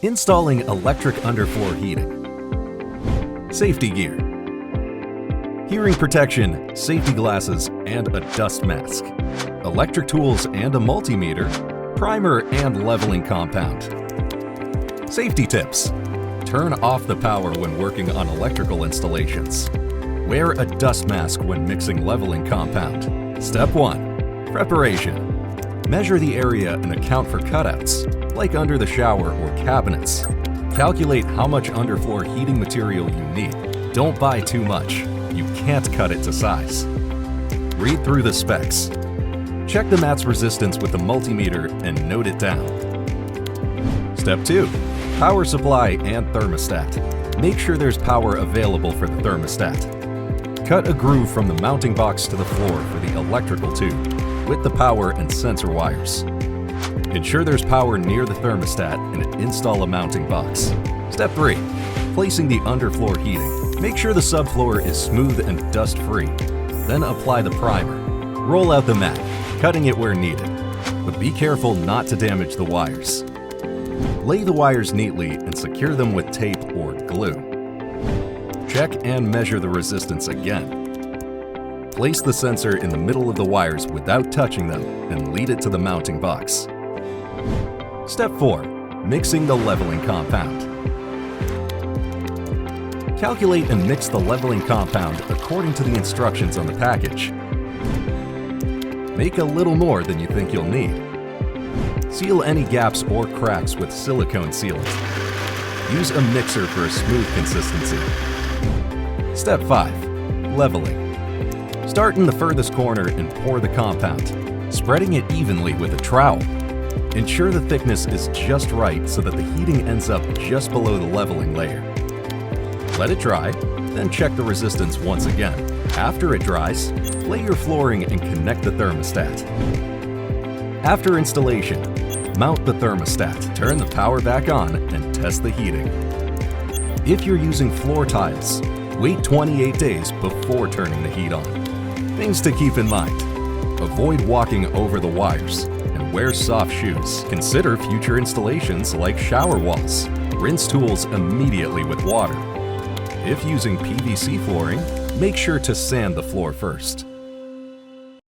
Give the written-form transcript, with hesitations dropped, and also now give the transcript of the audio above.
Installing electric underfloor heating. Safety gear. Hearing protection, safety glasses, and a dust mask. Electric tools and a multimeter, primer and leveling compound. Safety tips. Turn off the power when working on electrical installations. Wear a dust mask when mixing leveling compound. Step 1. Preparation. Measure the area and account for cutouts, like under the shower or cabinets. Calculate how much underfloor heating material you need. Don't buy too much. You can't cut it to size. Read through the specs. Check the mat's resistance with the multimeter and note it down. Step 2. Power supply and thermostat. Make sure there's power available for the thermostat. Cut a groove from the mounting box to the floor for the electrical tube, with the power and sensor wires. Ensure there's power near the thermostat and install a mounting box. Step 3. Placing the underfloor heating. Make sure the subfloor is smooth and dust-free. Then apply the primer. Roll out the mat, cutting it where needed, but be careful not to damage the wires. Lay the wires neatly and secure them with tape or glue. Check and measure the resistance again. Place the sensor in the middle of the wires without touching them and lead it to the mounting box. Step 4. Mixing the leveling compound. Calculate and mix the leveling compound according to the instructions on the package. Make a little more than you think you'll need. Seal any gaps or cracks with silicone sealant. Use a mixer for a smooth consistency. Step 5. Leveling. Start in the furthest corner and pour the compound, spreading it evenly with a trowel. Ensure the thickness is just right so that the heating ends up just below the leveling layer. Let it dry, then check the resistance once again. After it dries, lay your flooring and connect the thermostat. After installation, mount the thermostat, turn the power back on, and test the heating. If you're using floor tiles, wait 28 days before turning the heat on. Things to keep in mind. Avoid walking over the wires and wear soft shoes. Consider future installations like shower walls. Rinse tools immediately with water. If using PVC flooring, make sure to sand the floor first.